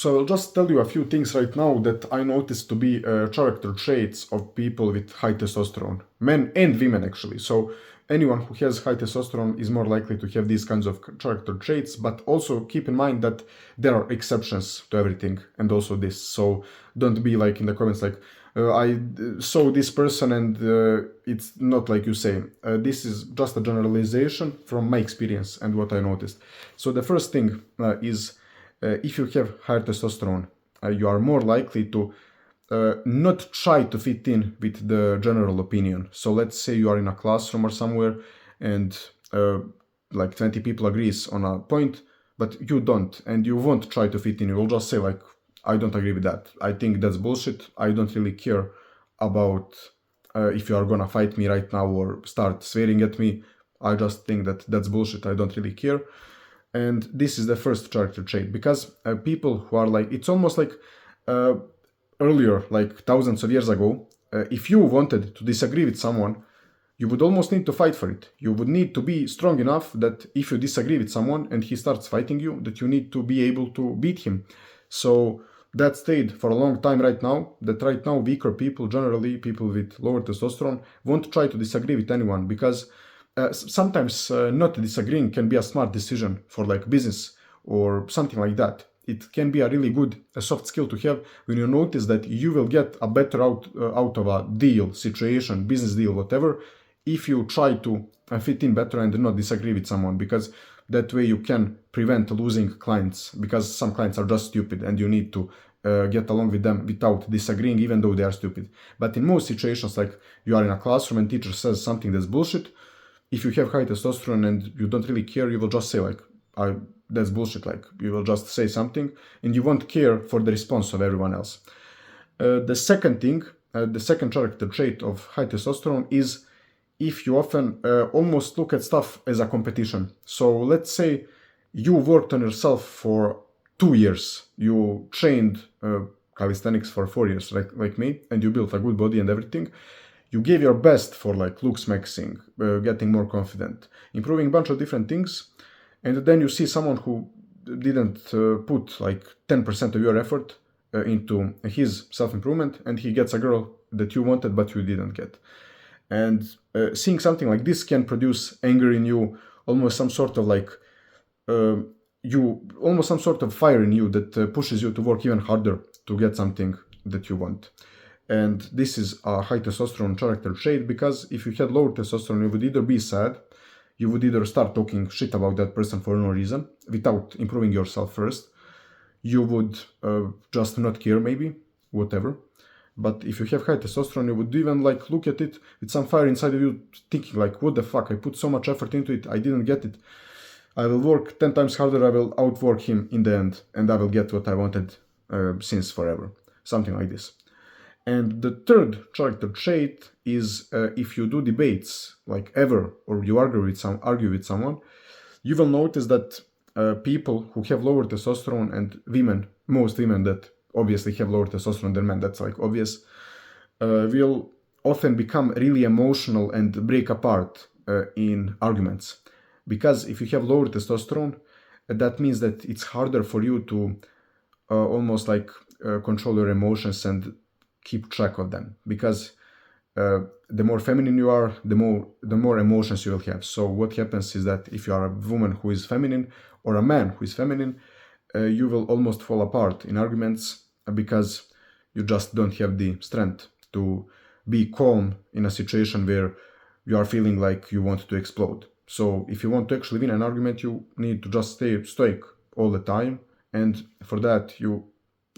So I'll just tell you a few things right now that I noticed to be character traits of people with high testosterone, men and women actually. So anyone who has high testosterone is more likely to have these kinds of character traits, but also keep in mind that there are exceptions to everything and also this. So don't be like in the comments like, I saw this person and it's not like you say. This is just a generalization from my experience and what I noticed. So the first thing is if you have higher testosterone, you are more likely to not try to fit in with the general opinion. So let's say you are in a classroom or somewhere and like 20 people agrees on a point, but you don't, and you won't try to fit in. You will just say like, I don't agree with that. I think that's bullshit. I don't really care about if you are gonna fight me right now or start swearing at me. I just think that that's bullshit. I don't really care. And this is the first character trait, because people who are like, it's almost like earlier, like thousands of years ago, if you wanted to disagree with someone, you would almost need to fight for it. You would need to be strong enough that if you disagree with someone and he starts fighting you, that you need to be able to beat him. So that stayed for a long time right now, that right now weaker people, generally people with lower testosterone, won't try to disagree with anyone, because sometimes not disagreeing can be a smart decision for like business or something like that. It can be a really good soft skill to have when you notice that you will get a better out of a deal, situation, business deal, whatever, if you try to fit in better and not disagree with someone, because that way you can prevent losing clients, because some clients are just stupid and you need to get along with them without disagreeing, even though they are stupid. But in most situations, like you are in a classroom and teacher says something that's bullshit, if you have high testosterone and you don't really care, you will just say like, that's bullshit. Like you will just say something and you won't care for the response of everyone else. The second thing, the second character trait of high testosterone is if you often almost look at stuff as a competition. So let's say you worked on yourself for 2 years, you trained calisthenics for 4 years, like me, and you built a good body and everything. You gave your best for like looks maxing, getting more confident, improving a bunch of different things, and then you see someone who didn't put like 10% of your effort into his self-improvement, and he gets a girl that you wanted but you didn't get. And seeing something like this can produce anger in you, almost some sort of like almost some sort of fire in you that pushes you to work even harder to get something that you want. And this is a high testosterone character trait, because if you had lower testosterone, you would either be sad, you would either start talking shit about that person for no reason, without improving yourself first. You would just not care, maybe, whatever. But if you have high testosterone, you would even like look at it with some fire inside of you, thinking like, what the fuck, I put so much effort into it, I didn't get it. I will work 10 times harder, I will outwork him in the end, and I will get what I wanted since forever. Something like this. And the third character trait is if you do debates, like ever, or you argue with someone, you will notice that people who have lower testosterone, and women, most women that obviously have lower testosterone than men, that's like obvious, will often become really emotional and break apart in arguments. Because if you have lower testosterone, that means that it's harder for you to almost like control your emotions and keep track of them, because the more feminine you are, the more emotions you will have. So what happens is that if you are a woman who is feminine or a man who is feminine, you will almost fall apart in arguments, because you just don't have the strength to be calm in a situation where you are feeling like you want to explode. So if you want to actually win an argument, you need to just stay stoic all the time, and for that you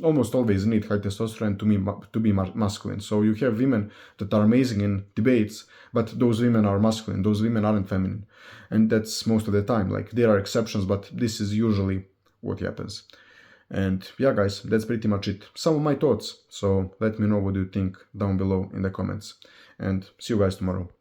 almost always need high testosterone to be masculine. So you have women that are amazing in debates, but those women are masculine, those women aren't feminine. And that's most of the time. Like there are exceptions, but this is usually what happens. And yeah, guys, that's pretty much it. Some of my thoughts. So let me know what you think down below in the comments. And see you guys tomorrow.